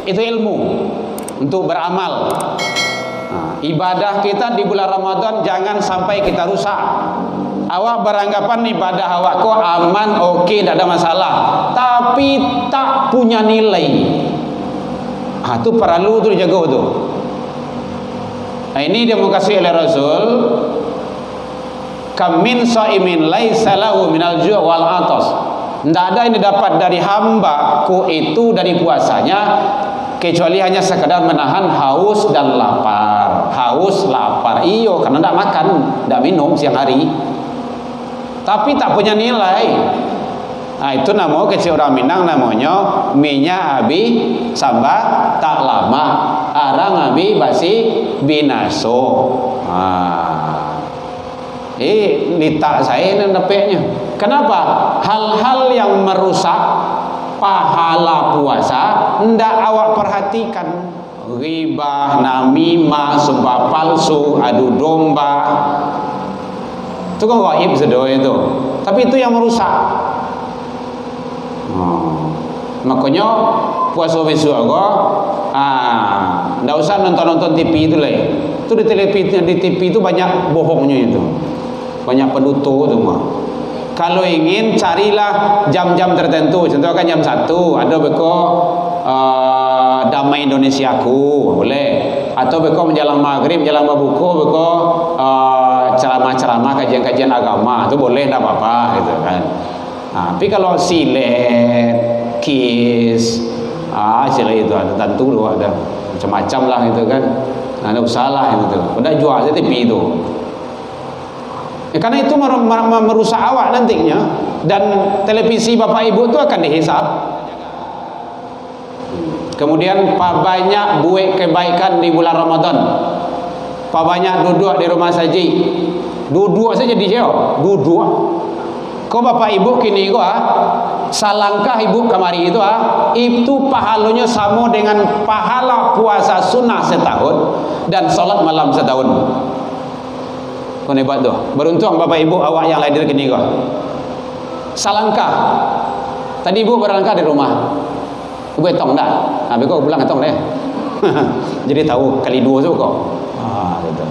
Itu ilmu untuk beramal. Ibadah kita di bulan Ramadan jangan sampai kita rusak. Awak beranggapan ibadah awak kok aman, oke, tidak ada masalah, tapi tak punya nilai. Itu perlu tu dijaga tu. Ini dia mau kasih oleh Rasul. Kam min shaimin laisa lahu minal ju' wal atas. Tidak ada yang didapat dari hamba ku itu dari puasanya kecuali hanya sekadar menahan haus dan lapar. Haus, lapar, iyo, karena tidak makan, tidak minum siang hari, tapi tak punya nilai. Itu nama kecil orang Minang namanya minyak abi sambal tak lama, arang abi basi binaso. Litak saya ini dapetnya. Kenapa? Hal-hal yang merusak pahala puasa ndak awak perhatikan. Ghibah, namimah, sumpah palsu, adu domba, itu kan gaib sedoyo itu. Tapi itu yang merusak. Makanya puasa besok ndak usah nonton TV itu lah. Itu di TV itu banyak bohongnya itu. Banyak penutup itu mah. Kalau ingin carilah jam-jam tertentu. Contoh kan jam 1 ada beko damai Indonesiaku boleh, atau beko menjelang maghrib, menjelang berbuka beko ceramah-ceramah, kajian-kajian agama, itu boleh, tidak apa-apa gitu kan. Tapi kalau silet, kiss, silet itu ada tentu ada macam-macam lah itu kan. Ada usaha lah itu. Udah jual aja TV itu. Karena itu merusak awak nantinya, dan televisi bapak ibu itu akan dihisap. Kemudian banyak buat kebaikan di bulan Ramadan. Banyak duduk di rumah saji. Duduk saja di jauh. Duduk. Kau bapak ibu kini salangkah ibu kemari itu pahalanya sama dengan pahala puasa sunnah setahun dan sholat malam setahun. Kau hebat tu. Beruntung bapak ibu awak yang hadir kini salangkah. Tadi ibu berangkah di rumah. Ibu hitung dah. Habis kau pulang hitung deh. Jadi tahu kali 2 tu kau. Gitu.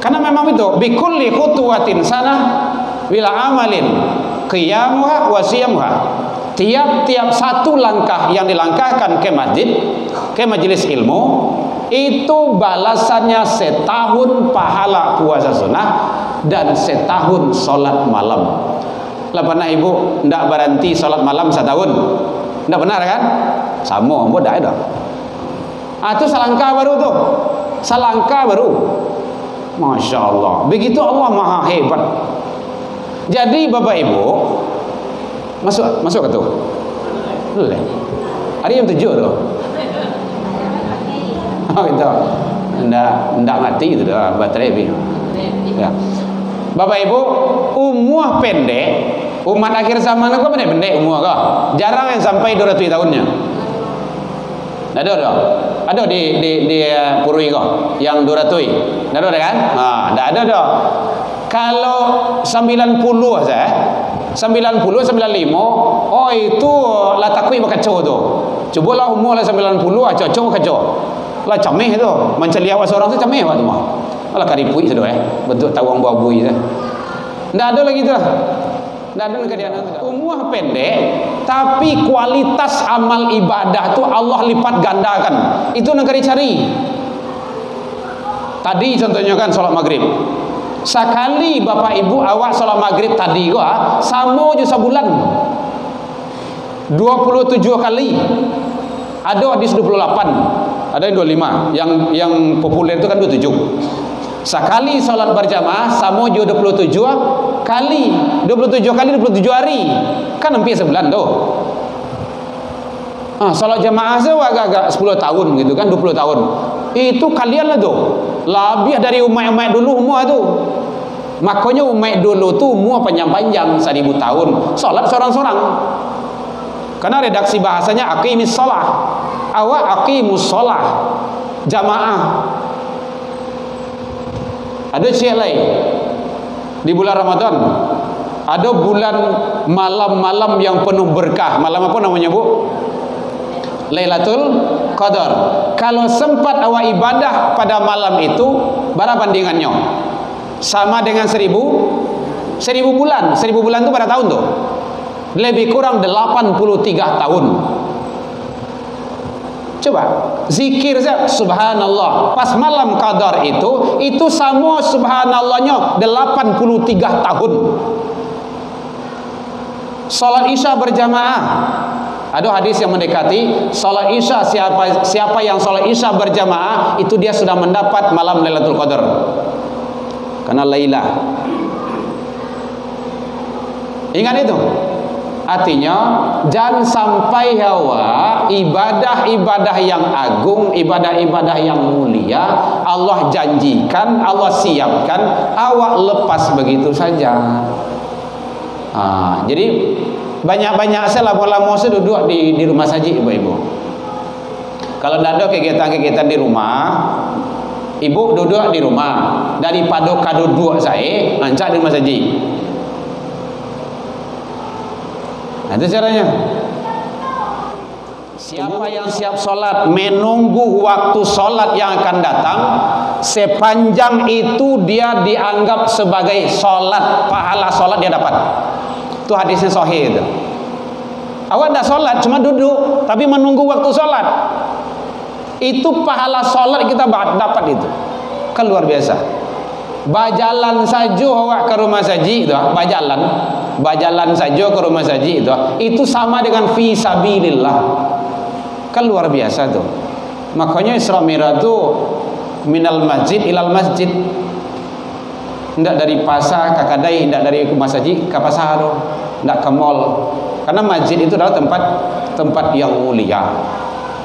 Karena memang itu bikulli khutwatin sana bila amalin qiyamuha wa siyamuha. Tiap-tiap satu langkah yang dilangkahkan ke masjid, ke majelis ilmu, itu balasannya setahun pahala puasa sunnah dan setahun solat malam. Lah pernah ibu ndak berhenti solat malam setahun? Ndak benar kan? Sama ambo dak ada. Itu selangkah baru tuh. Selangkah baru. Masya Allah. Begitu Allah maha hebat. Jadi bapak ibu masuk ke tu. Boleh. Hari yang 7 tu. Oh gitu. Ndak mati itu dah baterai bi. Ya. Bapak ibu, umur pendek, umat akhir zaman kok pendek umur kah? Jarang yang sampai 200 tahunnya. Ada di Purui kok yang 200. Ada kan? Enggak ada dah. Kalau 90 saja, 90 95, itu lah takui berkacau tu. Cubalah umur lah 90 cocok. Lah camih tu. Menceli awak seorang tu camih awak tu mah. Lah karipui sudah bentuk tawang buah-buih tu. Enggak ada lagi tu. Enggak ada kejadian tu. Umur pendek tapi kualitas amal ibadah tu Allah lipat gandakan. Itu nak cari. Tadi contohnya kan solat maghrib. Sekali bapak ibu awak solat maghrib tadi sama je sebulan 27 kali. Ada hadis 28, ada yang 25. Yang populer itu kan 27. Sekali solat berjamaah sama je 27 kali. 27 kali 27 hari. Kan hampir sebulan tu. Solat jamaah agak-agak 10 tahun gitu kan, 20 tahun. Itu kalian lah tu. Lebih dari umat-umat dulu umur tu. Makanya umat dulu tu umur panjang-panjang 1000 tahun. Solat seorang-seorang. Karena redaksi bahasanya aqimis shalah. Awak aqimus shalah. Jamaah. Ada syiar lain. Di bulan Ramadan ada bulan malam-malam yang penuh berkah. Malam apa namanya, Bu? Lailatul Qadar. Kalau sempat awak ibadah pada malam itu, berapa bandingannya? Sama dengan 1000 bulan. 1000 bulan itu pada tahun tuh. Lebih kurang 83 tahun. Coba zikir saja subhanallah pas malam qadar itu sama subhanallahnya 83 tahun. Salat Isya berjamaah. Ada hadis yang mendekati salat Isya, siapa yang salat Isya berjamaah itu dia sudah mendapat malam Lailatul Qadar. Karena Lailah. Ingat itu. Artinya jangan sampai hawa ibadah-ibadah yang agung, ibadah-ibadah yang mulia Allah janjikan, Allah siapkan, awak lepas begitu saja. Jadi banyak-banyak saya lama-lama saya duduk di rumah saja ibu-ibu. Kalau tidak ada kegiatan-kegiatan di rumah, ibu duduk di rumah daripada duduk saya lancak di rumah saja. Nah, itu caranya. Siapa yang siap solat menunggu waktu solat yang akan datang, sepanjang itu dia dianggap sebagai solat, pahala solat dia dapat. Itu hadisnya sahih itu. Awak tidak solat, cuma duduk, tapi menunggu waktu solat, itu pahala solat kita dapat itu. Kan luar biasa. Bajalan saja awak ke rumah saji itu, bajalan saja ke rumah saji itu sama dengan fi sabilillah. Kan luar biasa tuh. Makanya Isra Mi'raj itu minal masjid ilal masjid. Tidak dari pasar ke kadai, tidak dari rumah saji ke pasar, tidak ke mall. Karena masjid itu adalah tempat yang mulia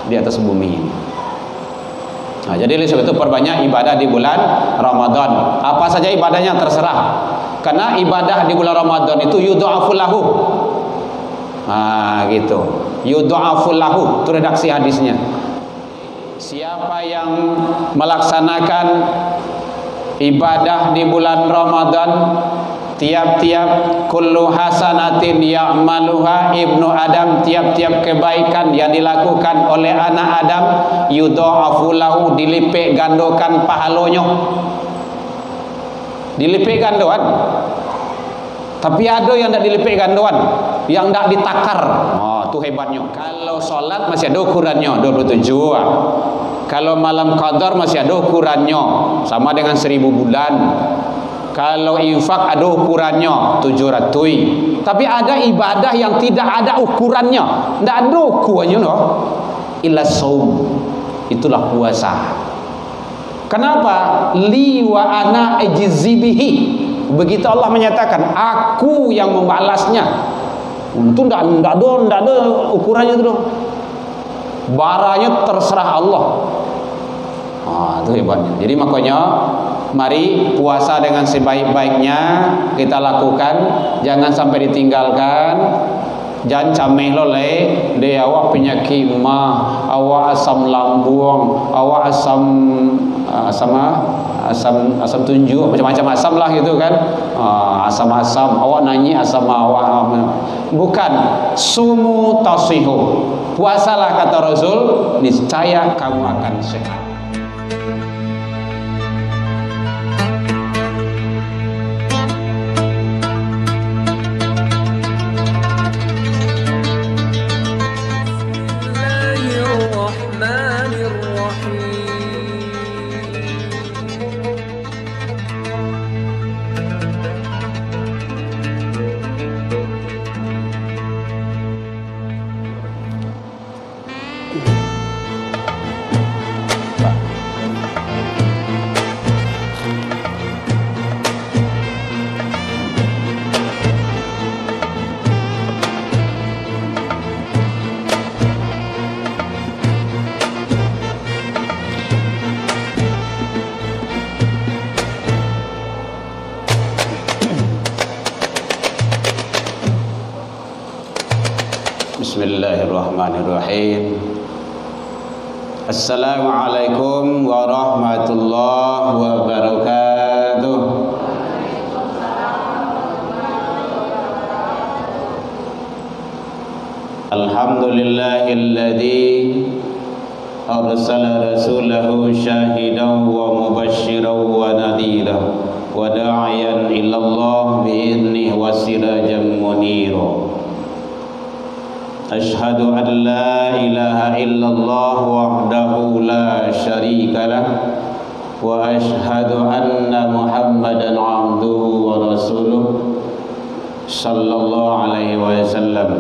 di atas bumi ini. Nah, jadi oleh sebab itu perbanyak ibadah di bulan Ramadan. Apa saja ibadahnya terserah. Karena ibadah di bulan Ramadan itu yudha'aful lahu. Gitu. Yudha'aful lahu. Itu redaksi hadisnya. Siapa yang melaksanakan ibadah di bulan Ramadan, tiap-tiap kullu hasanatin ya'maluha ibnu Adam, tiap-tiap kebaikan yang dilakukan oleh anak Adam yudha'afu lahu, dilipat gandakan pahalanya. Dilipat gandakan. Tapi ada yang tidak dilipat gandakan, yang tidak ditakar. Itu hebatnya. Kalau solat masih ada ukurannya 27. Kalau malam qadar masih ada ukurannya sama dengan 1000 bulan. Kalau infak ada ukurannya 700. Tapi ada ibadah yang tidak ada ukurannya, tidak ada ukurannya no. Illa saum, itulah puasa. Kenapa? Li wa ana ajzibihi. Begitu Allah menyatakan, aku yang membalasnya. Itu tidak ada ukurannya itu. Baranya terserah Allah. Itu hebatnya. Jadi makanya mari puasa dengan sebaik-baiknya kita lakukan, jangan sampai ditinggalkan. Jangan cameh loleh de awak penyakit mah, awak asam lambung, awak asam tunjuk, macam-macam asam lah gitu kan. Asam-asam, awak nanyi asam awak. Bukan, sumu tasihu. Puasalah kata Rasul, niscaya kamu akan sehat. Bismillahirrahmanirrahim. Assalamualaikum warahmatullahi wabarakatuh. Alhamdulillahilladzi أرسل رسوله شاهدا ومبشرا ونذيرا وداعيا إلى الله بإذنه وسراجا منيرا أشهد أن لا إله إلا الله وحده لا شريك له وأشهد أن محمدا عبده ورسوله صلى الله عليه وسلم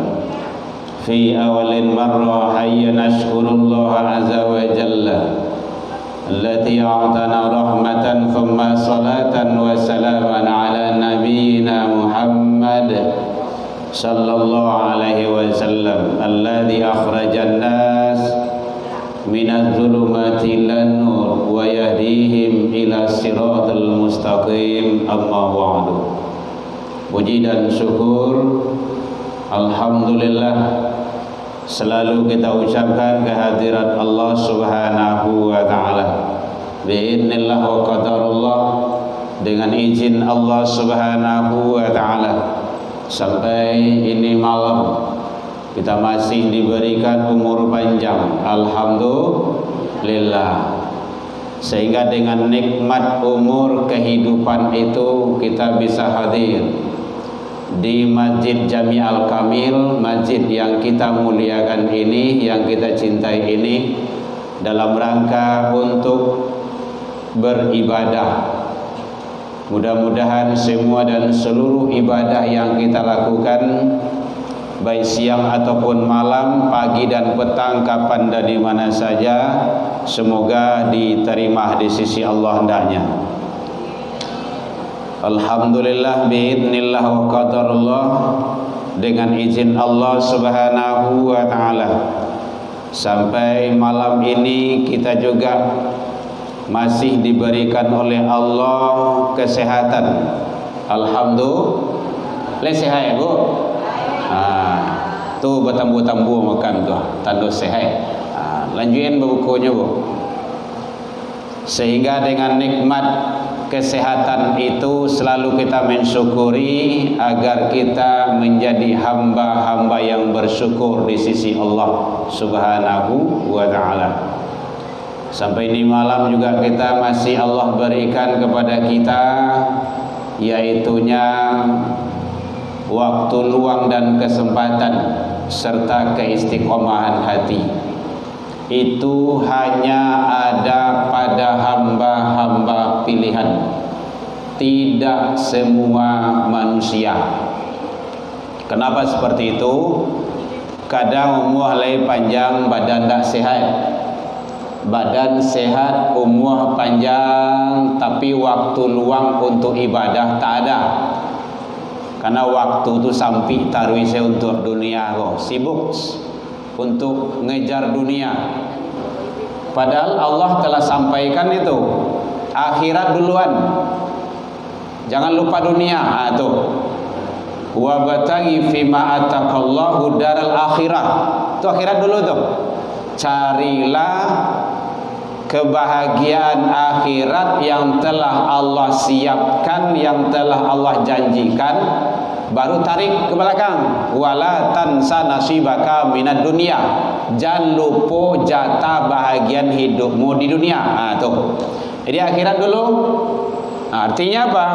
في أول مرة حي نشكر الله عز وجل التي أعطانا رحمة ثم صلاة وسلاما على نبينا محمد صلى الله عليه وسلم الذي أخرج الناس من الظلمات إلى النور ويهديهم إلى الصراط المستقيم أما بعد. Puji dan syukur alhamdulillah selalu kita ucapkan kehadirat Allah Subhanahu wa taala. Biidznillah wa qadarullah, dengan izin Allah Subhanahu wa taala, sampai ini malam kita masih diberikan umur panjang, alhamdulillah. Sehingga dengan nikmat umur kehidupan itu kita bisa hadir di Masjid Jami Al-Kamil, masjid yang kita muliakan ini, yang kita cintai ini, dalam rangka untuk beribadah. Mudah-mudahan semua dan seluruh ibadah yang kita lakukan, baik siang ataupun malam, pagi dan petang, kapan dan di mana saja, semoga diterima di sisi Allah hendaknya. Alhamdulillah biidznillah wa qadarullah, dengan izin Allah Subhanahu wa taala, sampai malam ini kita juga masih diberikan oleh Allah kesehatan. Alhamdulillah, sehat ya Bu. Tu bertambu-tambu makan tu, tanda sehat. Lanjutin bukunya Bu. Sehingga dengan nikmat kesehatan itu selalu kita mensyukuri agar kita menjadi hamba-hamba yang bersyukur di sisi Allah Subhanahu wa taala. Sampai ini malam juga kita masih Allah berikan kepada kita, yaitunya waktu luang dan kesempatan serta keistiqomahan hati. Itu hanya ada pada hamba-hamba pilihan, tidak semua manusia. Kenapa seperti itu? Kadang umur lebih panjang, badan tak sehat. Badan sehat, umur panjang, tapi waktu luang untuk ibadah tak ada. Karena waktu itu sampai taruh saya untuk dunia kok, sibuk untuk ngejar dunia. Padahal Allah telah sampaikan itu, akhirat duluan, jangan lupa dunia. Tuh, wa bataghi fima ataqallahu daral akhirah, itu akhirat dulu tuh. Carilah kebahagiaan akhirat yang telah Allah siapkan, yang telah Allah janjikan, baru tarik ke belakang. Wala tansa nasibaka minad dunya, jangan lupa jatah bahagian hidupmu di dunia. Tuh, jadi akhirat dulu. Artinya apa?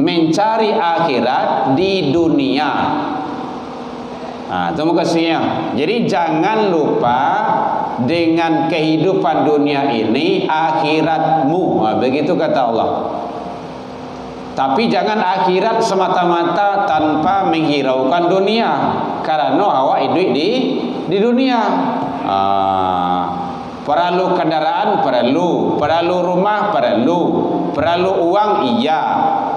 Mencari akhirat di dunia. Itu maksudnya. Jadi jangan lupa dengan kehidupan dunia ini akhiratmu. Begitu kata Allah. Tapi jangan akhirat semata-mata tanpa menghiraukan dunia, karena awak hidup di dunia. Perlu kendaraan, perlu rumah, perlu uang, iya,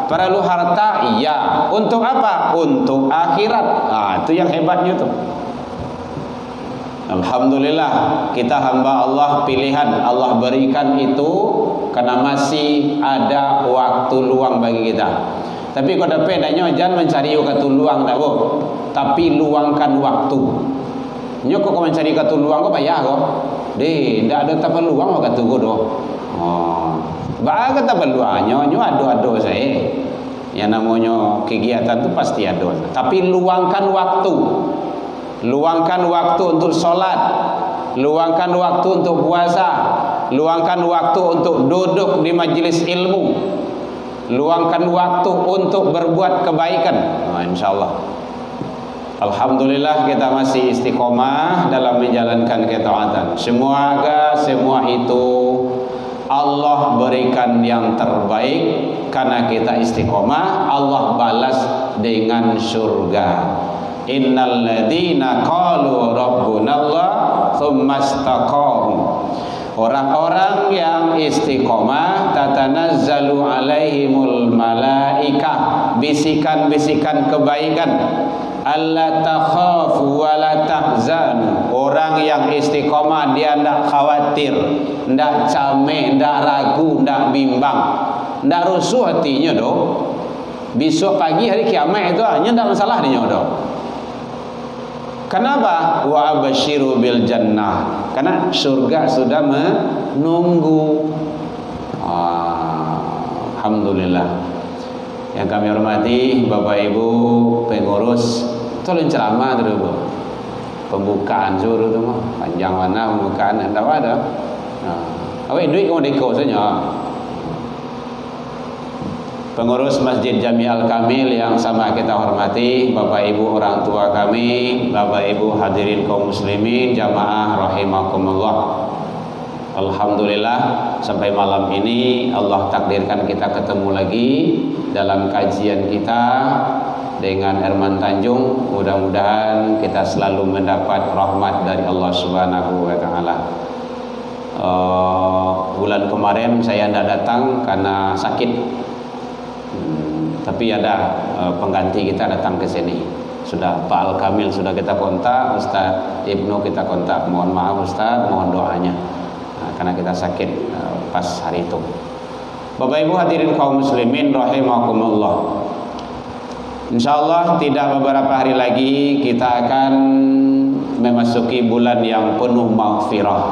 perlu harta, iya. Untuk apa? Untuk akhirat. Itu yang hebatnya tuh. Alhamdulillah, kita hamba Allah pilihan, Allah berikan itu karena masih ada waktu luang bagi kita. Tapi kalau dapat adanya jangan mencari waktu luang dah Bu, tapi luangkan waktu. Nyo kok mencari waktu luang kok payah kok. Tidak ada tak peluang waktu tu doh. Baga tak peluang nyo ado saya. Yang namanya kegiatan tu pasti ada. Tapi luangkan waktu. Luangkan waktu untuk solat, luangkan waktu untuk puasa, luangkan waktu untuk duduk di majelis ilmu, luangkan waktu untuk berbuat kebaikan. Insyaallah. Alhamdulillah kita masih istiqomah dalam menjalankan ketaatan. Semoga semua itu Allah berikan yang terbaik karena kita istiqomah. Allah balas dengan surga. Innal ladzina qalu rabbunallah tsumma istaqamu. Orang-orang yang istiqomah tatanazzalu alaihimul malaikah, bisikan-bisikan kebaikan. Alla takhafu wa la tahzanu. Orang yang istiqomah dia tidak khawatir, tidak cameh, tidak ragu, tidak bimbang, tidak rusuh hatinya doh. Besok pagi hari kiamat itu hanya tidak masalah dia doh. Kenapa? Wa abasyiru bil jannah. Karena surga sudah menunggu. Alhamdulillah. Yang kami hormati Bapak Ibu pengurus, tolong ceramah dulu Bu. Pembukaan suruh tu mah panjang mana pembukaan tak ada. Awak duit kau deko saja. Pengurus Masjid Jami Al Kamil yang sama kita hormati, Bapak Ibu orang tua kami, Bapak Ibu hadirin kaum muslimin jamaah rahimakumullah. Alhamdulillah sampai malam ini Allah takdirkan kita ketemu lagi dalam kajian kita dengan Herman Tanjung. Mudah-mudahan kita selalu mendapat rahmat dari Allah Subhanahu wa taala. Bulan kemarin saya tidak datang karena sakit. Tapi ada pengganti kita datang ke sini. Sudah Pak Al Kamil sudah kita kontak, Ustaz Ibnu kita kontak. Mohon maaf Ustaz, mohon doanya. Karena kita sakit pas hari itu. Bapak Ibu hadirin kaum muslimin rahimakumullah. Insyaallah tidak beberapa hari lagi kita akan memasuki bulan yang penuh maghfirah,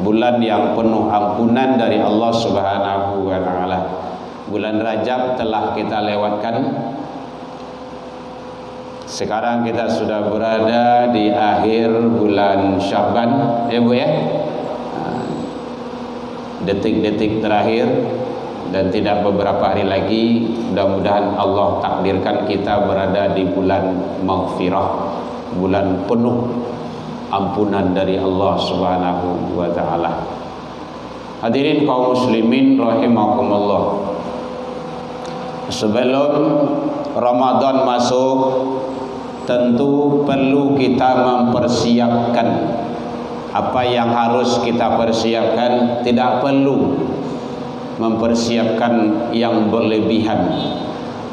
bulan yang penuh ampunan dari Allah Subhanahu wa taala. Bulan Rajab telah kita lewatkan. Sekarang kita sudah berada di akhir bulan Sya'ban, ya Bu ya. Detik-detik terakhir dan tidak beberapa hari lagi mudah-mudahan Allah takdirkan kita berada di bulan maghfirah, bulan penuh ampunan dari Allah Subhanahu wa taala. Hadirin kaum muslimin rahimakumullah. Sebelum Ramadan masuk tentu perlu kita mempersiapkan. Apa yang harus kita persiapkan? Tidak perlu mempersiapkan yang berlebihan,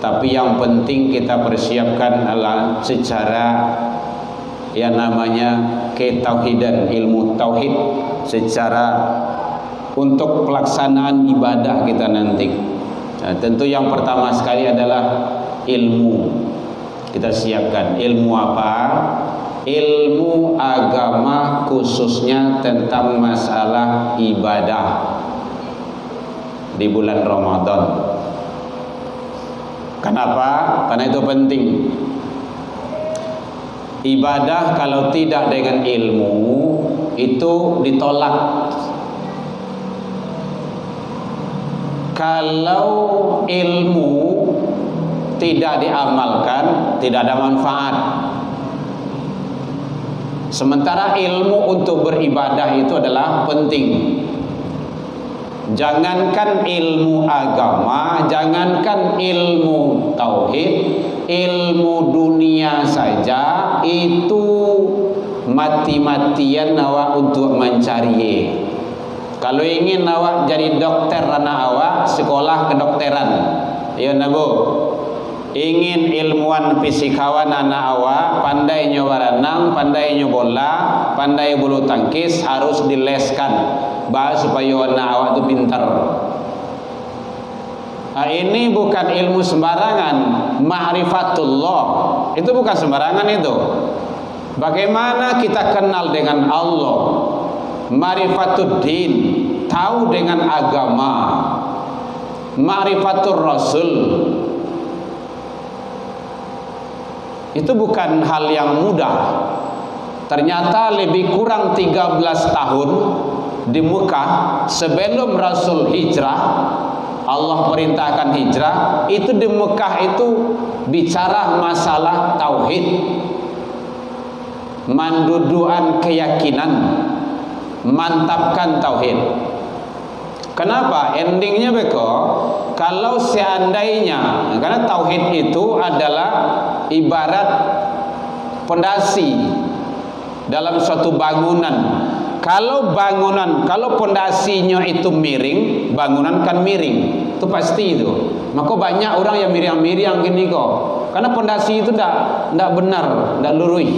tapi yang penting kita persiapkan adalah secara yang namanya ketauhidan, ilmu tauhid, secara untuk pelaksanaan ibadah kita nanti. Nah, tentu yang pertama sekali adalah ilmu. Kita siapkan ilmu apa? Ilmu agama, khususnya tentang masalah ibadah di bulan Ramadan. Kenapa? Karena itu penting. Ibadah kalau tidak dengan ilmu itu ditolak. Kalau ilmu tidak diamalkan, tidak ada manfaat. Sementara ilmu untuk beribadah itu adalah penting. Jangankan ilmu agama, jangankan ilmu tauhid, ilmu dunia saja itu mati-matian awak untuk mencari. Kalau ingin awak jadi dokter anak awak, sekolah kedokteran. Ya Nabu. Ingin ilmuwan fisikawan anak awak, pandai nyoba renang, pandai bola, pandai bulu tangkis, harus dileskan bahas supaya anak awak itu pintar. Nah, ini bukan ilmu sembarangan, ma'rifatullah. Itu bukan sembarangan itu. Bagaimana kita kenal dengan Allah? Ma'rifatuddin, tahu dengan agama. Ma'rifatur Rasul. Itu bukan hal yang mudah. ternyata lebih kurang 13 tahun di Mekah sebelum Rasul hijrah, Allah perintahkan hijrah, itu di Mekah itu bicara masalah tauhid, manduduan keyakinan, mantapkan tauhid. Kenapa? Endingnya beko, kalau seandainya, karena tauhid itu adalah ibarat pondasi dalam suatu bangunan. Kalau pondasinya itu miring, bangunan kan miring, itu pasti itu. Maka banyak orang yang miriang-miriang gini kok, karena pondasi itu tidak benar, tidak lurus.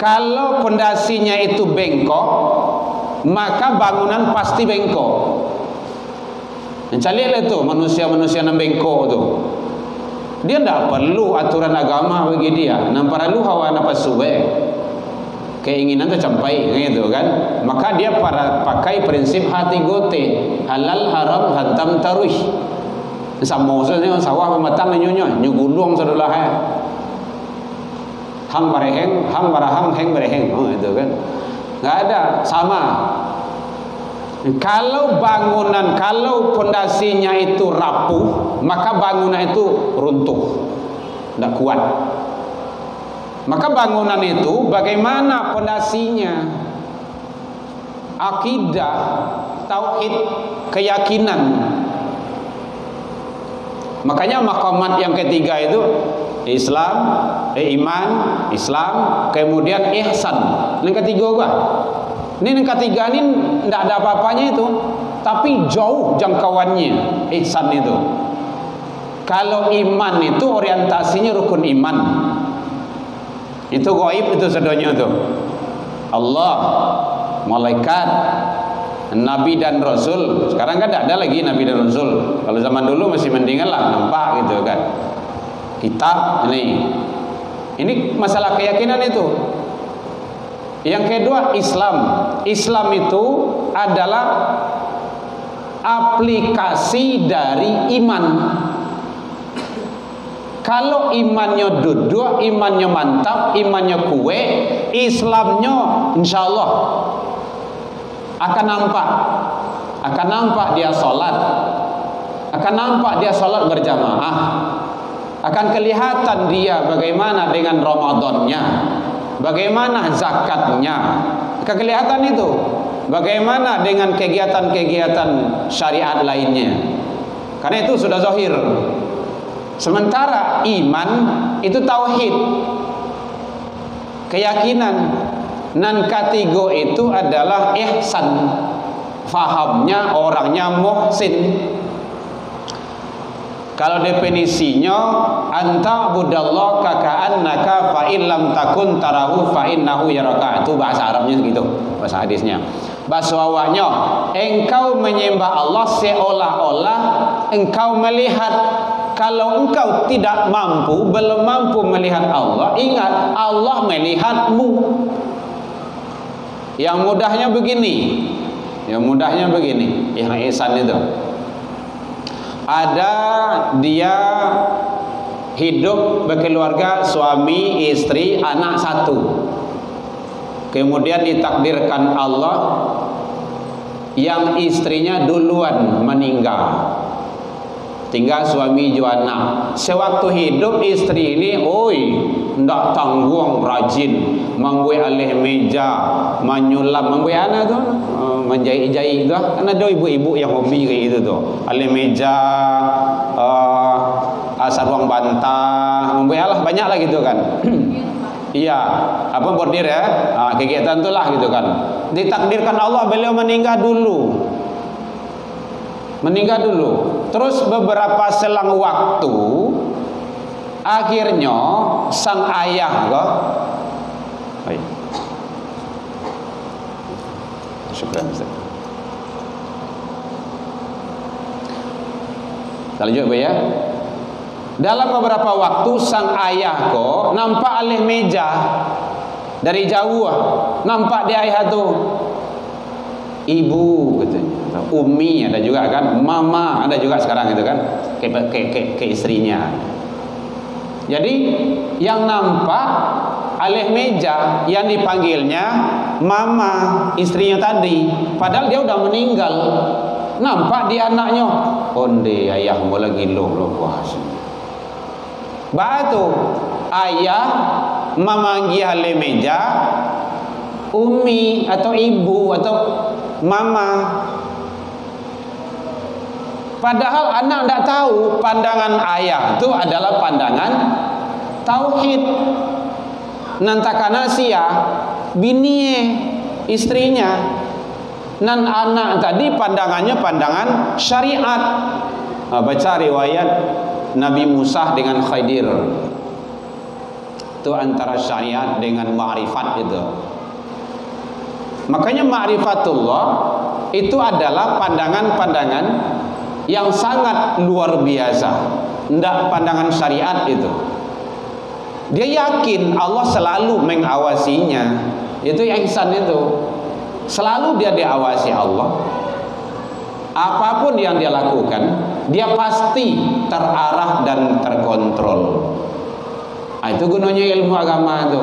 Kalau pondasinya itu bengkok, maka bangunan pasti bengkok. Mencari itu manusia-manusia yang bengkok itu, dia tidak perlu aturan agama bagi dia, tidak perlu hawa nafsu, keinginan tercapai gitu kan. Maka dia pakai prinsip hati gote, halal haram hantam taruh. Sama maksudnya sawah pematang nyonya nyugulung saudara ham bareheng, ham baraham heng bareheng, itu kan. Nggak ada, sama. Kalau bangunan, kalau pondasinya itu rapuh, maka bangunan itu runtuh, tidak kuat. Maka bangunan itu bagaimana pondasinya? Akidah, tauhid, keyakinan. Makanya maqamat yang ketiga itu Islam, iman, Islam, kemudian ihsan. Yang ketiga apa? Ini yang ketiga ini tidak ada apa-apanya itu, tapi jauh jangkauannya ihsan itu. Kalau iman itu orientasinya rukun iman. Itu gaib, itu sedonya itu. Allah, malaikat, nabi dan rasul. Sekarang kan tidak ada lagi nabi dan rasul. Kalau zaman dulu masih mendingan lah, nampak gitu kan. Kitab ini masalah keyakinan itu. Yang kedua Islam. Islam itu adalah aplikasi dari iman. Kalau imannya duduk, imannya mantap, imannya kuat, Islamnya insya Allah akan nampak dia sholat, akan nampak dia sholat berjamaah, akan kelihatan dia bagaimana dengan Ramadannya, bagaimana zakatnya, akan kelihatan itu, bagaimana dengan kegiatan-kegiatan syariat lainnya, karena itu sudah zahir. Sementara iman itu tauhid, keyakinan. Nan ketiga itu adalah ihsan, fahamnya orangnya muhsin. Kalau definisinya anta budallah ka'annaka fa in lam takun tarahu fa innahu yaraka, itu bahasa Arabnya gitu, bahasa hadisnya. Bahasa awalnya, engkau menyembah Allah seolah-olah engkau melihat. Kalau engkau tidak mampu, belum mampu melihat Allah, ingat Allah melihatmu. Yang mudahnya begini, yang ihsan itu. Ada dia hidup berkeluarga, suami, istri, anak satu. Kemudian ditakdirkan Allah yang istrinya duluan meninggal, tinggal suami juga anak. Sewaktu hidup istri ini, ndak tanggung, rajin membuat alih meja, menyulam, membuat anak tu, menjahit-jahit tu. Kan ada ibu-ibu yang hobi kayak gitu tu, alih meja, sarung bantah, membuat alah banyak lah gitu kan. Iya, apa bordir ya, kegiatan tu lah gitu kan. Ditakdirkan Allah beliau meninggal dulu. Terus beberapa selang waktu, akhirnya sang ayah syukran Ustaz. Lanjut ya. Dalam beberapa waktu sang ayah nampak alih meja dari jauh, nampak dia ayah tu. Ibu katanya, umi ada juga kan, mama ada juga sekarang itu kan, ke istrinya. Jadi yang nampak alih meja yang dipanggilnya mama istrinya tadi, padahal dia udah meninggal. Nampak dia anaknya, onde ayahmu lagi loh puas. Batu ayah memanggil alih meja umi atau ibu atau mama, padahal anak tidak tahu pandangan ayah itu adalah pandangan tauhid. Nantakana sia bini istrinya, nan anak tadi pandangannya pandangan syariat. Baca riwayat Nabi Musa dengan Khidir, itu antara syariat dengan ma'rifat itu. Makanya ma'rifatullah itu adalah pandangan-pandangan yang sangat luar biasa, tidak pandangan syariat itu. Dia yakin Allah selalu mengawasinya. Itu ihsan itu. Selalu dia diawasi Allah. Apapun yang dia lakukan, dia pasti terarah dan terkontrol. Itu gunanya ilmu agama itu.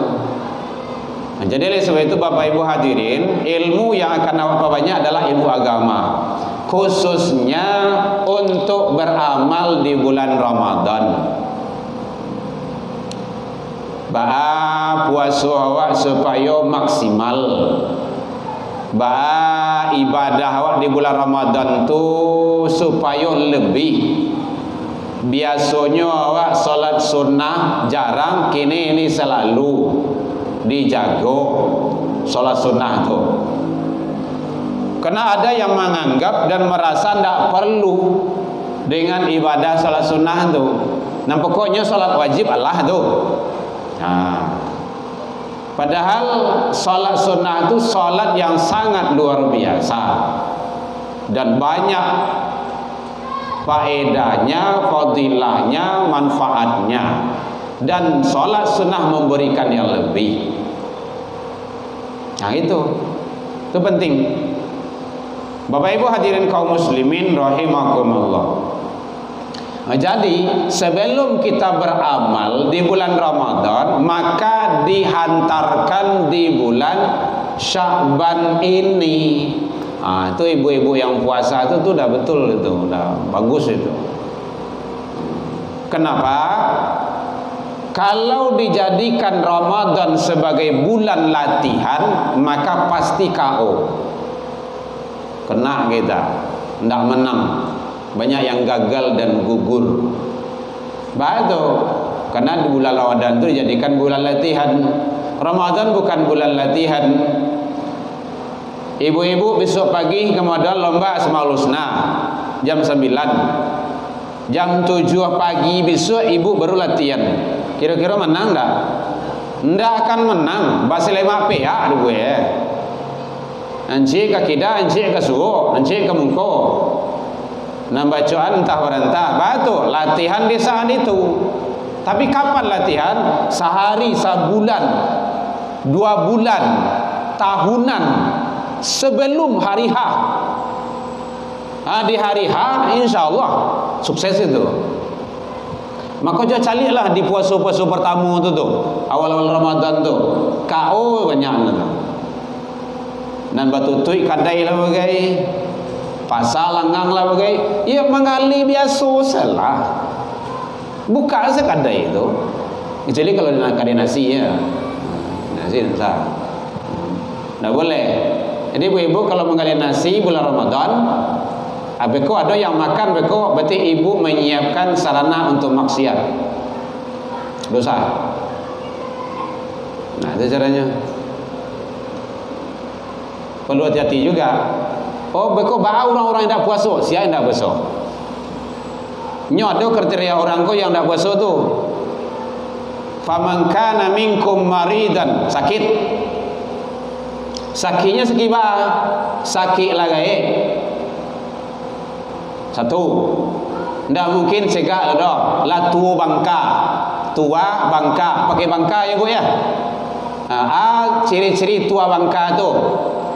Jadi oleh sebab itu Bapak Ibu hadirin, ilmu yang akan awak banyak adalah ilmu agama, khususnya untuk beramal di bulan Ramadan. Puasa awak supaya maksimal, ibadah awak di bulan Ramadan tu supaya lebih. Biasanya awak salat sunnah jarang, kini ini selalu dijago salat sunnah tu. Karena ada yang menganggap dan merasa tidak perlu dengan ibadah salat sunnah tu. Nah pokoknya salat wajib Allah tu. Padahal salat sunnah itu salat yang sangat luar biasa dan banyak faedahnya, fadilahnya, manfaatnya, dan salat sunnah memberikan yang lebih. Nah itu penting. Bapak Ibu hadirin kaum muslimin rahimakumullah. Jadi sebelum kita beramal di bulan Ramadan, maka dihantarkan di bulan Sya'ban ini. Itu ibu-ibu yang puasa itu udah betul, itu udah bagus itu. Kenapa? Kalau dijadikan Ramadan sebagai bulan latihan, maka pasti KO. Kena kita, tidak menang. Banyak yang gagal dan gugur. Batu, karena di bulan Ramadan itu dijadikan bulan latihan. Ramadan bukan bulan latihan. Ibu-ibu besok pagi kemudian lomba Asmaul Husna jam 9. Jam 7 pagi besok ibu baru latihan. Kira-kira menang tak? Tidak akan menang. Bahasa lima pihak di gue. Anci ke kida, anci ke suhu, anci ke mungko. Nah bacaan entah berentah. Batu latihan di saat itu. Tapi kapan latihan? Sehari, sebulan, 2 bulan, tahunan sebelum hari H. Di hari H insya Allah sukses itu. Maka jangan carilah di puasa-puasa pertama tu awal-awal Ramadan tu KO banyak tu. Dan batu tui kadai lah bagai, pasal langgang lah bagai, ya mengali biasa salah. Buka sekadai itu. Kecuali kalau nak kadai nasi ya, nasi sah. Tidak boleh. Jadi ibu-ibu kalau menggali nasi bulan Ramadan, beko ada yang makan beko, berarti ibu menyiapkan sarana untuk maksiat, dosa. Nah itu caranya. Perlu hati-hati juga. Oh beko bau orang-orang yang tidak puasa, siapa yang tidak puasa? Nyodo kriteria orang ko yang tidak puasa tu. Faman kana minkum maridan, sakit. Sakitnya sekiba, sakit lagi. Satu, tidak mungkin segak dah. La tua bangka, pakai bangka ya bu ya. Ciri-ciri tua bangka tu,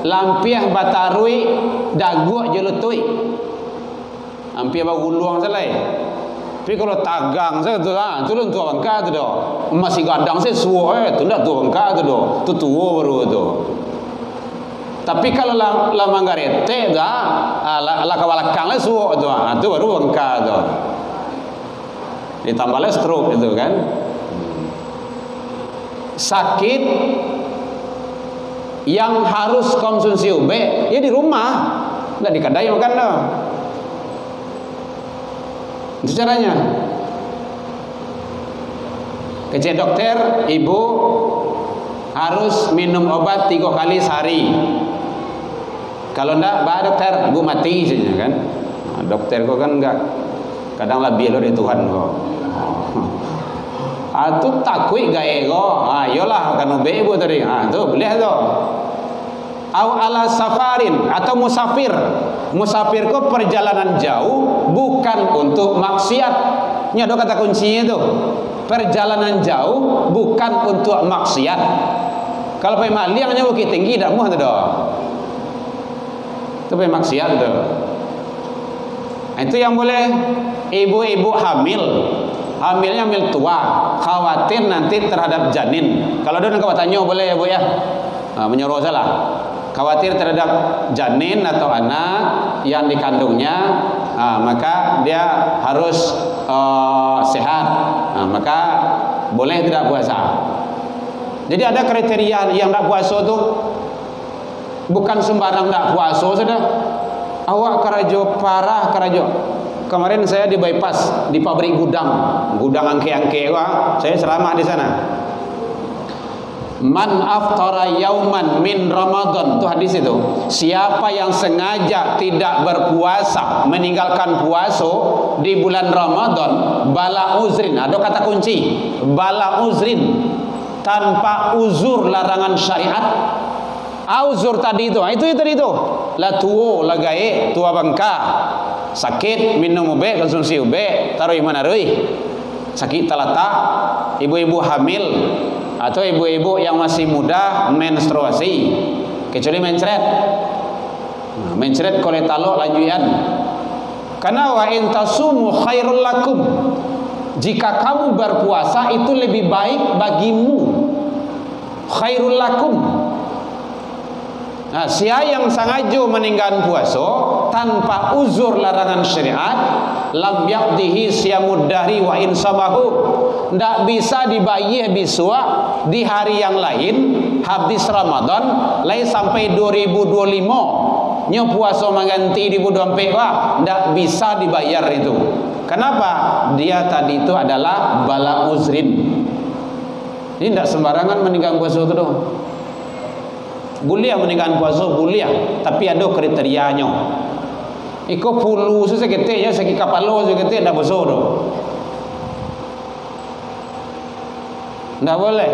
lampiah batarui, daguak jelutui. Lampiah baguluang selai. Tapi kalau tagang saya tu lah, tu lun tua bangka tu doh. Masih gadang saya suo tu ndak tua bangka tu doh. Tu tua baru tu. Tapi kalau la manggarete dah, la kawalakang lah suo tu. Tu baru bangka tu. Ditambah lagi stroke itu kan. Sakit yang harus konsumsi ubi ya di rumah, nggak di kedai makan dah. Itu caranya. Kecil dokter, ibu harus minum obat 3 kali sehari. Kalau enggak, bah dokter, ibu mati saja kan. Nah, dokter kok kan enggak, kadang lebih dari Tuhan kok. Tu takut gaya kok. Yolah kan ube ibu tadi. Tu boleh tu. Au ala safarin atau musafir. Musafir kok perjalanan jauh bukan untuk maksiat. Ini ada kata kuncinya tu. Perjalanan jauh bukan untuk maksiat. Kalau pergi maliangnya bukit tinggi dak muah tu dah. Itu pergi maksiat tu. Itu yang boleh. Ibu-ibu hamil. Hamilnya hamil tua, khawatir nanti terhadap janin. Kalau ada nak tanya boleh ya Bu ya. Menyuruh salah. Khawatir terhadap janin atau anak yang dikandungnya, maka dia harus sehat. Maka boleh tidak puasa. Jadi ada kriteria yang tidak puasa tu bukan sembarang tidak puasa sudah. Awak kerajo parah kerajo. Kemarin saya di bypass di pabrik gudang angke-angke saya ceramah di sana. Man aftara yauman min Ramadan, itu hadis itu. Siapa yang sengaja tidak berpuasa, meninggalkan puasa di bulan Ramadan, bala uzrin. Ada kata kunci, bala uzrin, tanpa uzur larangan syariat. Uzur tadi itu, itu. La tuo, la gae, tua bangka. Sakit minum ube, konsumsi ube, taruh mana rui. Sakit talata, ibu-ibu hamil atau ibu-ibu yang masih muda menstruasi, kecuali mencret. Mencret koleh talok lanjuan. Karena wa in tasumu khairul lakum. Jika kamu berpuasa itu lebih baik bagimu. Khairul lakum. Nah, siapa yang sengaja meninggalkan puasa tanpa uzur larangan syariat, lam yaqdihi siyamud dahri wa in samahu, ndak bisa dibayar biswa di hari yang lain habis Ramadan lain sampai 2025 nyo puasa mengganti 2024 ndak bisa dibayar itu. Kenapa? Dia tadi itu adalah bala uzrin. Ini ndak sembarangan meninggalkan puasa itu doh. Boleh meninggalkan puasa, boleh, tapi ada kriterianya. Iko pulu sesekete ya, seki kapalo sesekete ndak puasa doh. Ndak boleh.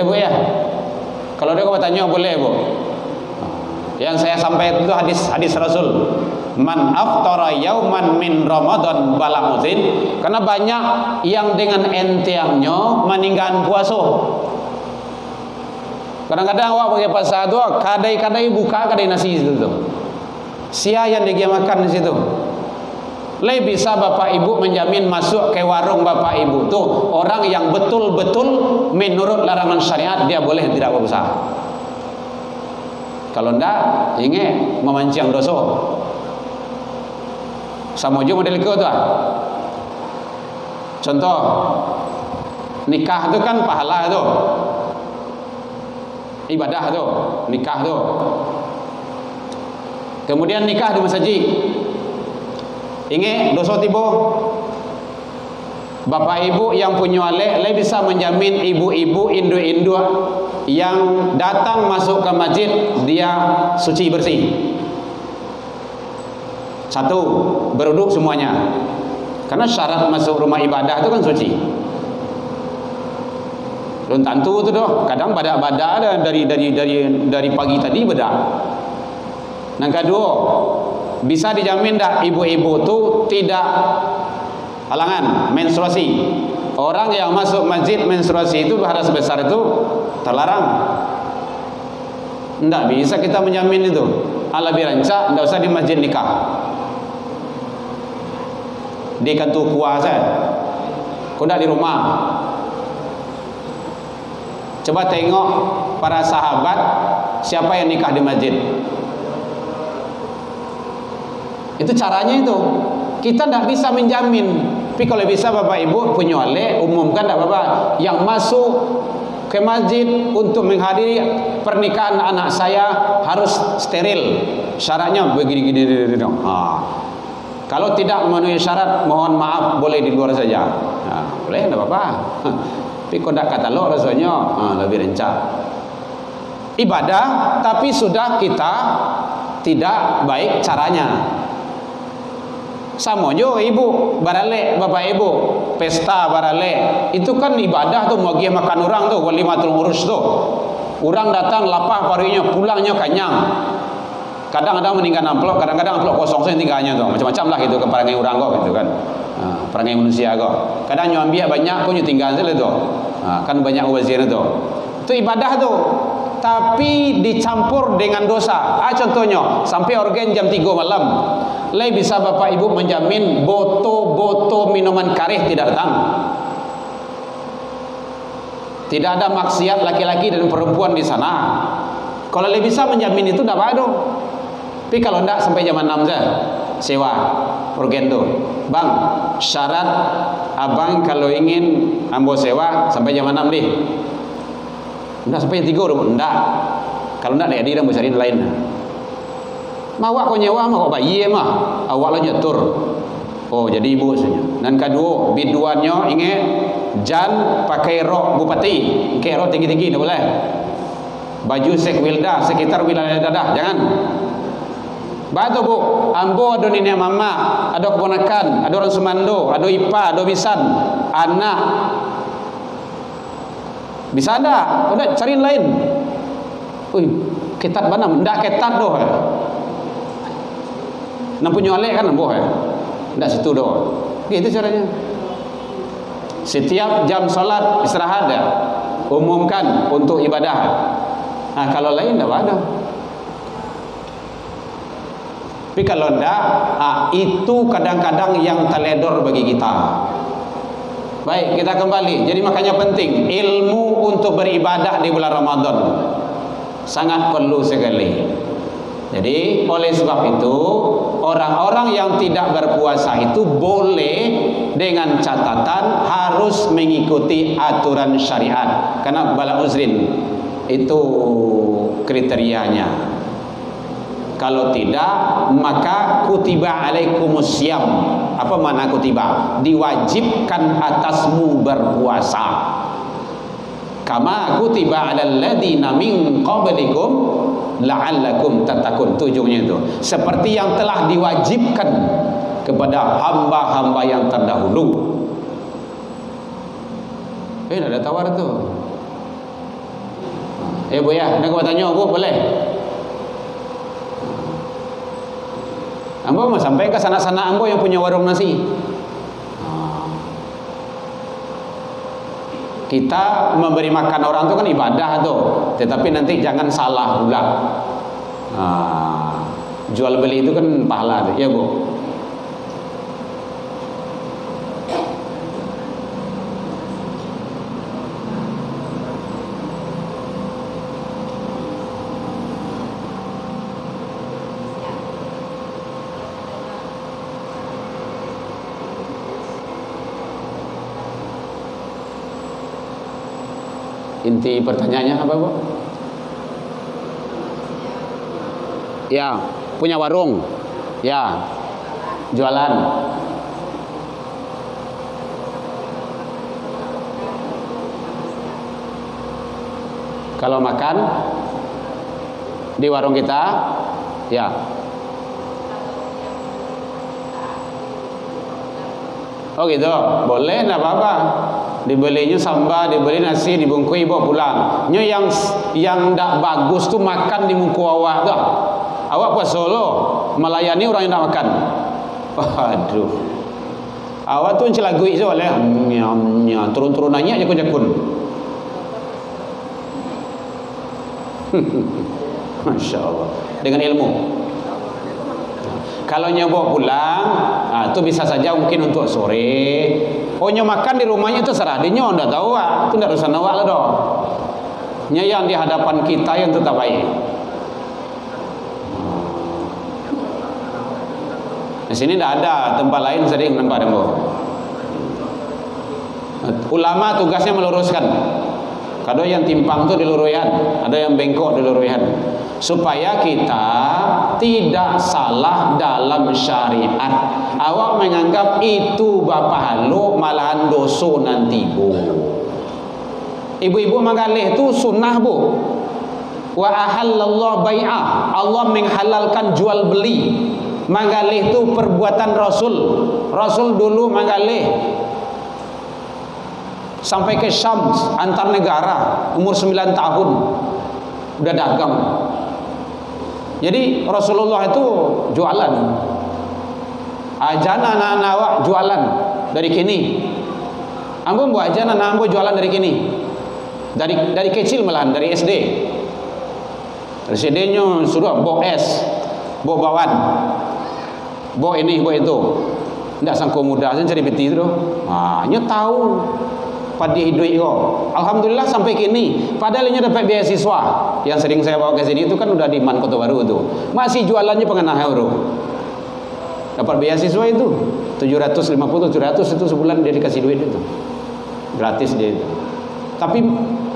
Bu ya. Kalau dia kau bertanya boleh Bu. Yang saya sampaikan itu hadis Rasul. Man aftara yauman min Ramadan balamuzin. Karena banyak yang dengan entengnya meninggalkan puasa. Kadang-kadang awak pakai puasa tu kadai-kadai buka kadai nasi itu tu. Sia yang dia makan di situ. Lebih bisa bapak ibu menjamin masuk ke warung bapak ibu tu orang yang betul-betul menurut larangan syariat dia boleh tidak berpuasa. Kalau ndak ingat memancing dosa. Sama juga model itu tu. Contoh nikah tu kan pahala tu. Ibadah tu, nikah tu. Kemudian nikah di masjid. Ingat dosa tiba. Bapak ibu yang punya alek bisa menjamin ibu-ibu induk-induk yang datang masuk ke masjid dia suci bersih. Satu, beruduk semuanya. Karena syarat masuk rumah ibadah itu kan suci. Belum tentu tu doh. Kadang badak-badak ada dari pagi tadi badak. Yang kedua, bisa dijamin tak ibu-ibu tu tidak halangan menstruasi. Orang yang masuk masjid menstruasi itu hadas besar itu terlarang. Tidak bisa kita menjamin itu. Ala birancak tidak usah di masjid nikah. di kantor kuasa. Kau dah di rumah. Coba tengok para sahabat siapa yang nikah di masjid. Itu caranya itu. Kita tidak bisa menjamin. Tapi kalau bisa Bapak Ibu penyolek umumkan tidak apa-apa. Yang masuk ke masjid untuk menghadiri pernikahan anak saya harus steril. Syaratnya begini-gini. Kalau tidak memenuhi syarat, mohon maaf, boleh di luar saja. Boleh, tidak apa-apa. Tapi kalau tidak katalog rasanya lebih rencak. Ibadah, tapi sudah kita tidak baik caranya. Sama jo ibu barale, bapak ibu pesta barale, itu kan ibadah tuh, mau dia makan orang tuh, walimatul urus tuh. Orang datang lapar parinya, pulangnya kenyang. Kadang-kadang meninggal amplop, kadang-kadang amplop kosong saya tinggalnya tuh, macam-macam lah gitu ke perangai orang kok gitu kan. Perangai manusia kok. Kadang nyambi banyak pun tinggal saja tuh. Kan banyak wazir itu. Itu ibadah tuh. Tapi dicampur dengan dosa. Contohnya sampai organ jam 3 malam. Lai bisa Bapak Ibu menjamin botol-botol minuman karih tidak datang. Tidak ada maksiat laki-laki dan perempuan di sana. Kalau lebih bisa menjamin itu tidak ada. Tapi kalau tidak sampai jam 6 saja sewa organ tu. Bang, syarat abang kalau ingin ambo sewa sampai jam 6 deh. Tidak sampai jam 3 udah tidak. Kalau tidak dia dah cari lain. Mawak kau nyewa mah kau bayi mah. Awak lah nyetur. Oh jadi ibu sebenarnya. Dan kedua biduannya ingat jan pakai rok bupati, pakai rok tinggi-tinggi tak boleh. Baju sekwilda sekitar wilayah dadah jangan. Batu bu, ambo ada nenek mama, ada keponakan, ada orang semando, ada ipa, ada bisan, anak. Bisa ada, udah cari lain. Ketat mana? Ndak ketat doh. Nampu nyolek kan ambo ndak situ doh. Gitu caranya. Setiap jam salat istirahat dah. Umumkan untuk ibadah. Nah, kalau lain ndak ada. Tapi kalau tidak, itu kadang-kadang yang teledor bagi kita. Baik, kita kembali. Jadi makanya penting ilmu untuk beribadah di bulan Ramadan. Sangat perlu sekali. Jadi oleh sebab itu orang-orang yang tidak berpuasa itu boleh dengan catatan harus mengikuti aturan syariat. Karena bala uzrin itu kriterianya. Kalau tidak, maka kutiba alaikumusiyam. Apa makna kutiba? Diwajibkan atasmu berpuasa. Kama kutiba alal ladzina min qablikum la'allakum tattaqun. Tujuannya itu seperti yang telah diwajibkan kepada hamba-hamba yang terdahulu. Ada tawar tu. Bu ya, nak bertanya bu boleh? Ambo mau sampai ke sana-sana ambo yang punya warung nasi. Kita memberi makan orang itu kan ibadah tuh, tetapi nanti jangan salah pula. Jual beli itu kan pahala tuh, ya bu. Inti pertanyaannya apa bu? Ya, punya warung. Ya, jualan. Kalau makan di warung kita, ya. Oh gitu, boleh, enggak apa-apa. Dibelinya sambal, dibeli nasi, dibungkui bawa pulang. Yang tak bagus tu makan di muka awak tu. Awak puasa lo melayani orang yang tak makan. Aduh. Awak tu celagui je oleh turun-turun nanya je jakun. Masya Allah. Dengan ilmu. Kalau nyoba pulang, itu bisa saja mungkin untuk sore. Oh, nyo makan di rumahnya itu serah dia, nyo ndak tahu itu ndak urusan awak lah doh. Nya yang di hadapan kita yang tetap baik. Di sini tidak ada, tempat lain sering nampak dembo. Ulama tugasnya meluruskan. Kadang yang timpang itu diluruskan, ada yang bengkok diluruskan, supaya kita tidak salah dalam syariat. Awak menganggap itu bapa halu malahan dosa nanti bu. Ibu-ibu mengalih itu sunnah bu. Wa ahallallah bai'ah, Allah menghalalkan jual beli. Mangalih itu perbuatan Rasul. Rasul dulu mangalih sampai ke Syam antar negara umur 9 tahun udah dagang. Jadi Rasulullah itu jualan. Ajan anak-anak awak jualan dari kini. Ambo buat ajan anak ambo jualan dari kini. Dari kecil malahan, dari SD. Dari SD-nya sudah bawa es, bawa bawan. Bawa ini, bawa itu. Tidak sangka mudah saja cari peti itu. Nya tahu pada hidup itu. Alhamdulillah sampai kini. Padahal ini dapat beasiswa. Yang sering saya bawa ke sini itu kan udah di Man Kota Baru itu. Masih jualannya pengenah euro. Dapat beasiswa itu 750, 700 itu sebulan dia dikasih duit itu. Gratis dia itu. Tapi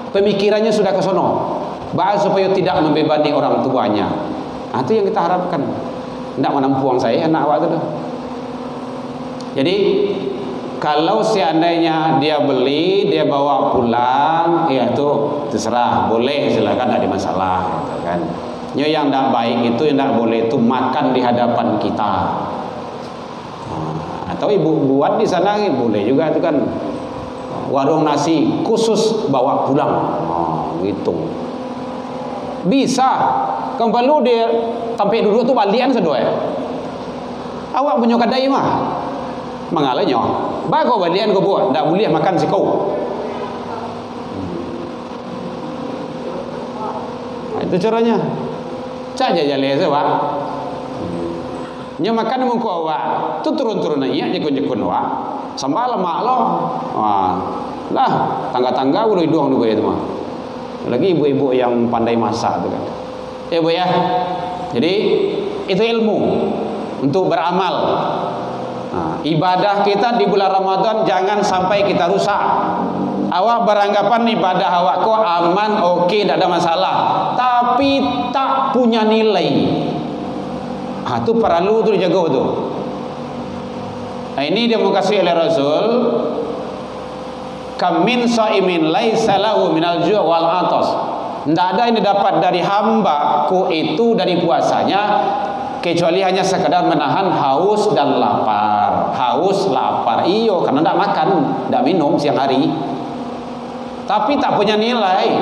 pemikirannya sudah ke sono. Bahas supaya tidak membebani orang tuanya. Itu yang kita harapkan. Tidak menampuang saya anak awak itu. Jadi kalau seandainya dia beli, dia bawa pulang, ya itu terserah, boleh, silakan, tidak ada masalah, gitu kan. Yang tidak baik itu, yang tidak boleh itu makan di hadapan kita. Atau ibu buat di sana, boleh juga itu kan. Warung nasi khusus bawa pulang, gitu. Bisa. Kalau dia sampai duduk tu balian sedoi. Awak punya kedai mah. Mengalahnya. Bago balian kau buat, tak boleh makan si kau. Itu caranya. Cak jalan saya, Pak. Nya makan mungko awak. Tu turun-turun aja jekun-jekun awak. Sambal lemak lo. Lah, tangga-tangga udah doang juga itu mah. Lagi ibu-ibu yang pandai masak tu kan. Bu ya. Jadi itu ilmu untuk beramal. Ibadah kita di bulan Ramadan jangan sampai kita rusak. Awak beranggapan ibadah awak kok aman, oke, tidak ada masalah, tapi tak punya nilai. Itu perlu tu dijaga tu. Ini dia mau kasih oleh Rasul. Kam min shaimin laisa lahu minal ju' wal atas. Tidak ada yang didapat dari hambaku itu dari puasanya kecuali hanya sekadar menahan haus dan lapar. Haus, lapar, iyo, karena tidak makan, tidak minum siang hari. Tapi tak punya nilai.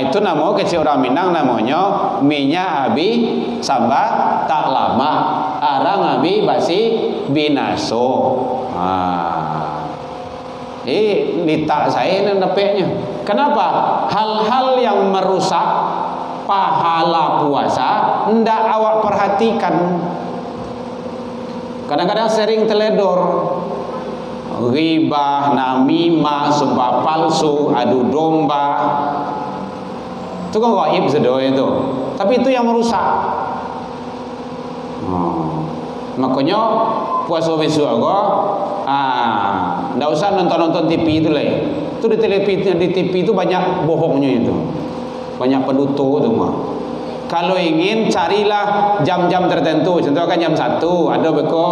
Itu nama kecil orang Minang namanya minyak abi sambal tak lama, arang abi basi binaso. Litak saya ini dapetnya. Kenapa? Hal-hal yang merusak pahala puasa ndak awak perhatikan. Kadang-kadang sering teledor, ghibah, namimah, sumpah palsu, adu domba. Itu kan gaib sedoa itu. Tapi itu yang merusak. Makanya puasa besok ndak usah nonton-nonton TV itu lah. Itu di TV itu banyak bohongnya itu. Banyak penutup itu mah. Kalau ingin carilah jam-jam tertentu. Contohnya jam 1 ada beko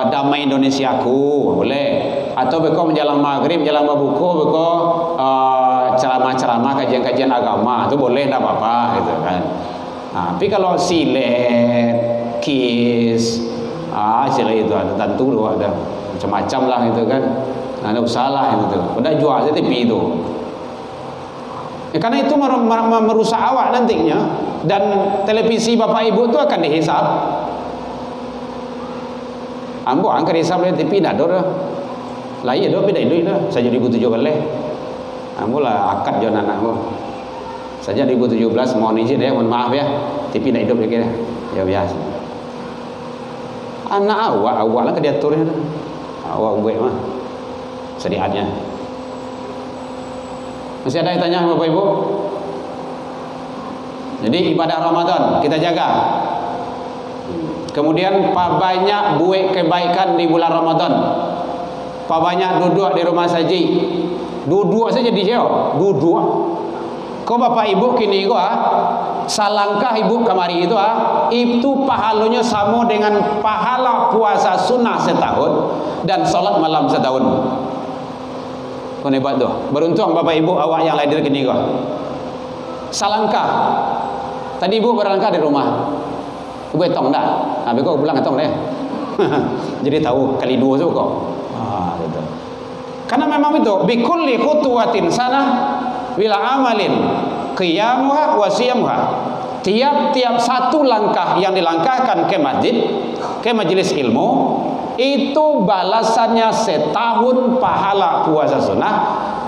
damai Indonesiaku, boleh. Atau beko menjelang maghrib, menjelang buku beko ceramah-ceramah, kajian-kajian agama, itu boleh, tidak apa-apa gitu kan. Tapi kalau silet, kis, silet itu ada tentu loh, ada macam-macam lah gitu kan. Ada usaha lah itu. Udah jual aja TV itu. Karena itu merusak awak nantinya, dan televisi bapak ibu itu akan dihisap. Ambo angkat hisap dari TV dah dah. Lah iya dah beda itu dah. Saja 2017 ambo lah akad jonan ambo. Saja 2017 mohon izin ya, mohon maaf ya. TV dah hidup lagi dah. Ya biasa. Anak awak lah diaturnya. Awak buat mah syariatnya. Masih ada yang tanya Bapak Ibu? Jadi ibadah Ramadan kita jaga. Kemudian banyak buat kebaikan di bulan Ramadan. Banyak duduk di rumah saji. Duduk saja di siapa? Duduk. Kau Bapak Ibu kini gua salangkah ibu kemari itu pahalanya sama dengan pahala puasa sunnah setahun dan salat malam setahun. Kau hebat tu. Beruntung Bapak Ibu awak yang hadir kini gua. Salangkah. Tadi ibu berlangkah di rumah. Ibu hitung dah. Habis kau pulang hitung deh. Jadi tahu kali 2 tu kau. Gitu. Karena memang itu bikulli khutwatin sanah bila amalin qiyamuha wa siyamuha. Tiap-tiap satu langkah yang dilangkahkan ke masjid, ke majelis ilmu, itu balasannya setahun pahala puasa sunnah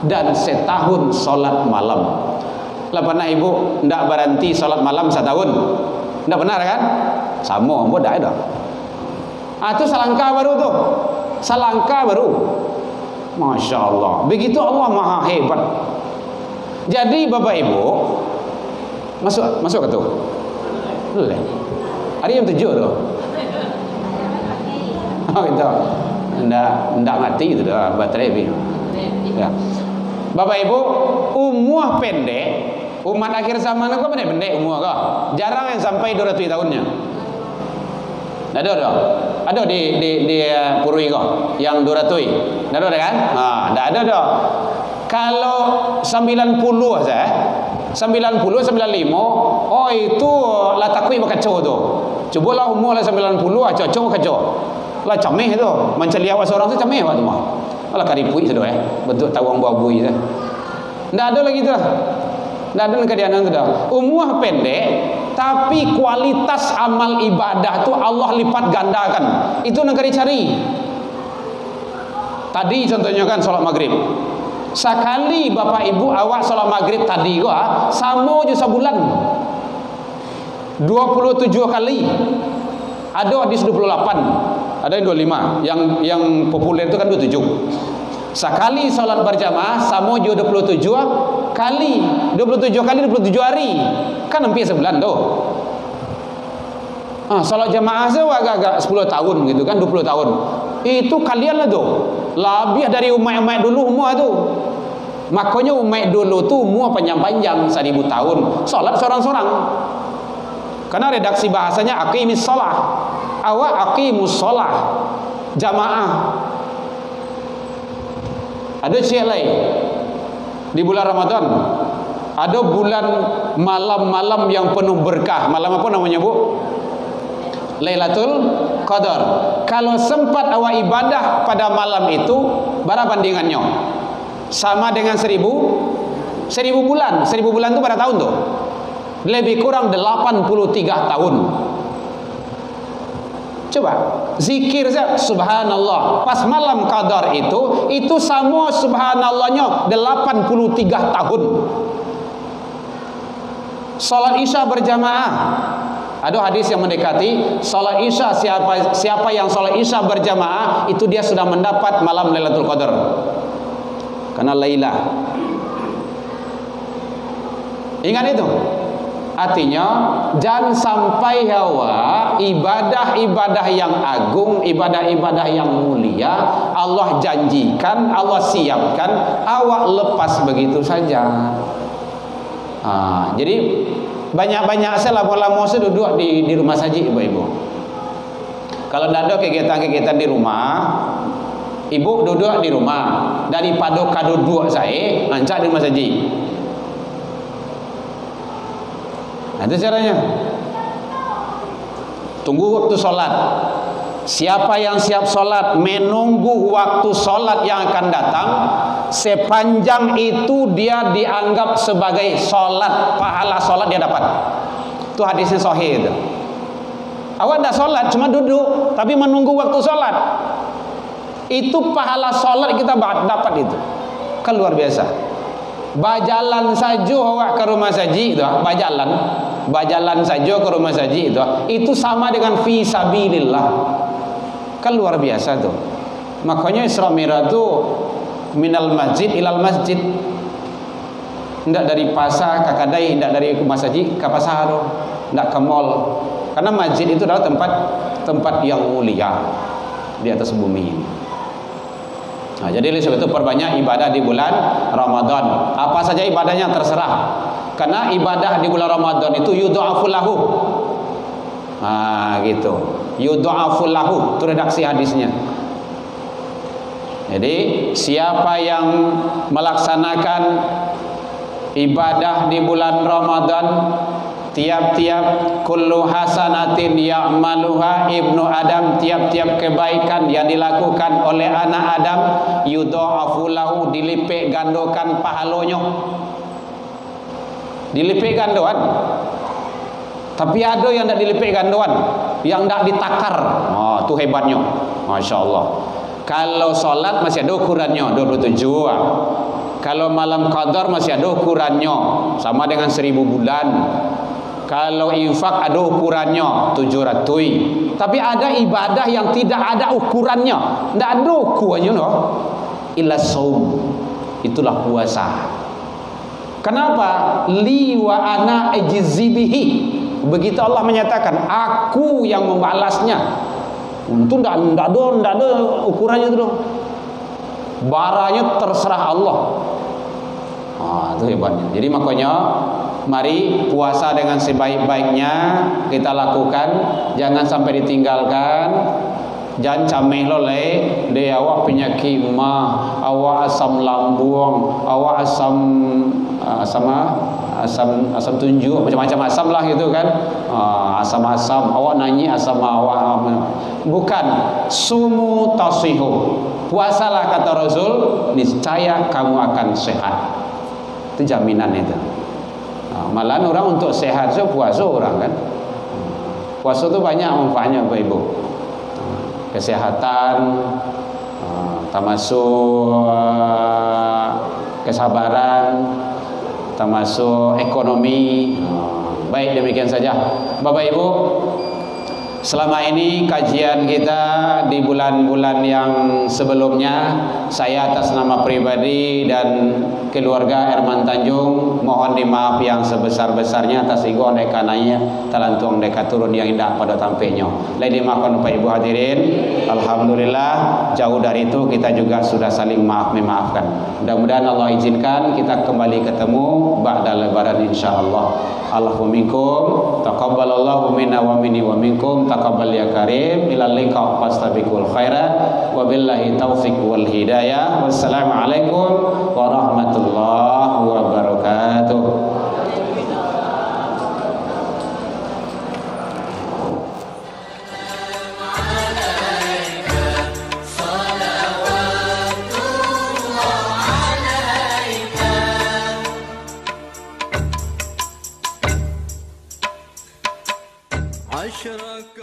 dan setahun solat malam. Lah pernah ibu ndak berhenti solat malam setahun? Ndak benar kan? Sama ambo dak ada. Itu selangkah baru tuh. Selangkah baru. Masya Allah. Begitu Allah maha hebat. Jadi Bapak Ibu masuk ke tu. Boleh. Hari yang 7 tu. Oh itu. Ndak mati itu dah baterai bi. Ya. Bapak Ibu, umur pendek, umat akhir zaman kok pendek-pendek umur kah? Jarang yang sampai 200 tahunnya. Ada di Purwi kok yang 200. Ada kan? Enggak ada dah. Kalau 90 saja, 90 95, itu lah takui berkacau tu. Cubalah umur lah 90 cocok kacau. Lah cameh tu. Menceli awak seorang tu cameh awak tu mah. Lah karipui sudah bentuk tawang buah-buih tu. Enggak ada lagi tu. Enggak ada keadaan tu dah. Umur pendek tapi kualitas amal ibadah tu Allah lipat gandakan. Itu nak cari. Tadi contohnya kan solat maghrib. Sekali Bapak Ibu awak solat maghrib tadi gua sama je sebulan. 27 kali. Ada hadis 28, ada yang 25. Yang populer itu kan 27. Sekali solat berjamaah sama je 27 kali. 27 kali 27 hari. Kan hampir sebulan tu. Solat jamaah tu agak-agak 10 tahun gitu kan, 20 tahun. Itu kalian lah tu. Lebih dari umat-umat dulu umur tu. Makanya umat dulu tu umur panjang-panjang 1000 tahun. Solat seorang-seorang. Karena redaksi bahasanya aqimis shalah. Awak aqimus shalah. Jamaah. Ada syiar lain. Di bulan Ramadan ada bulan malam-malam yang penuh berkah. Malam apa namanya, Bu? Lailatul Qadar. Kalau sempat awak ibadah pada malam itu, berapa bandingannya? Sama dengan 1000 bulan. 1000 bulan itu berapa tahun tuh? Lebih kurang 83 tahun. Coba zikir saja subhanallah. Pas malam qadar itu sama subhanallahnya 83 tahun. Salat Isya berjamaah. Ada hadis yang mendekati salat Isya, siapa yang salat Isya berjamaah itu dia sudah mendapat malam Lailatul Qadar. Karena Lailah. Ingat itu. Artinya jangan sampai hawa ibadah-ibadah yang agung, ibadah-ibadah yang mulia Allah janjikan, Allah siapkan, awak lepas begitu saja. Jadi banyak-banyak saya lama-lama saya duduk di rumah saja ibu-ibu. Kalau tidak ada kegiatan-kegiatan di rumah, ibu duduk di rumah daripada kado dua saya ngancak di rumah saja. Itu caranya. Tunggu waktu solat. Siapa yang siap solat menunggu waktu solat yang akan datang, sepanjang itu dia dianggap sebagai solat, pahala solat dia dapat. Itu hadisnya sahih itu. Awak tidak solat, cuma duduk, tapi menunggu waktu solat. Itu pahala solat kita dapat itu. Kan luar biasa. Bajalan saja awak ke rumah saji itu, bajalan saja ke rumah saji itu sama dengan fi sabilillah. Kan luar biasa tuh. Makanya Isra Mi'raj tuh minal masjid ilal masjid. Ndak dari pasar ke kadai, ndak dari masjid ke pasar, ndak ke mall. Karena masjid itu adalah tempat yang mulia di atas bumi ini. Nah, jadi oleh sebab itu perbanyak ibadah di bulan Ramadan. Apa saja ibadahnya terserah. Karena ibadah di bulan Ramadan itu yudha'afu lahu. Nah, gitu. Yudha'afu lahu, itu redaksi hadisnya. Jadi siapa yang melaksanakan ibadah di bulan Ramadan, tiap-tiap kullu hasanatin ya'maluha ibnu Adam, tiap-tiap kebaikan yang dilakukan oleh anak Adam, yudha'afu lahu, dilipat gandakan pahalanya. Dilipat gandakan. Tapi ada yang tidak dilipat gandakan, yang tidak ditakar. Oh, itu hebatnya. Masya Allah. Kalau solat masih ada ukurannya 27. Kalau malam qadar masih ada ukurannya, sama dengan 1000 bulan. Kalau infak ada ukurannya 700. Tapi ada ibadah yang tidak ada ukurannya, tidak ada ukurannya, no. Illa saum, itulah puasa. Kenapa? Li wa ana ajzibihi. Begitu Allah menyatakan, aku yang membalasnya. Itu tidak ada ukurannya itu. Baranya terserah Allah. Itu hebatnya. Jadi makanya mari puasa dengan sebaik-baiknya kita lakukan, jangan sampai ditinggalkan. Jangan cameh loleh de awak penyakit mah, awak asam lambung, awak asam tunjuk, macam-macam asam lah gitu kan. Asam-asam, awak nanyi asam awak. Bukan, sumu tasihu. Puasalah kata Rasul, niscaya kamu akan sehat. Itu jaminan itu. Malahan orang untuk sehat so puasa orang kan. Puasa itu banyak manfaatnya Bapak Ibu. Kesehatan, termasuk kesabaran, termasuk ekonomi. Baik, demikian saja Bapak Ibu. Selama ini kajian kita di bulan-bulan yang sebelumnya, saya atas nama pribadi dan keluarga Herman Tanjung mohon dimaaf yang sebesar-besarnya atas ego nekananya talantung deka turun yang indah pada tampilnya. Lain dimaafkan Bapak Ibu hadirin. Alhamdulillah jauh dari itu kita juga sudah saling memaafkan. Mudah-mudahan Allah izinkan kita kembali ketemu ba'da lebaran insyaallah. Allahu minkum taqabbalallahu minna wa minni wa minkum taqabbal ya karim ila liqa fastabiqul khairat wabillahi taufiq wal hidayah. Wassalamu alaikum warahmatullahi wabarakatuh. أشرق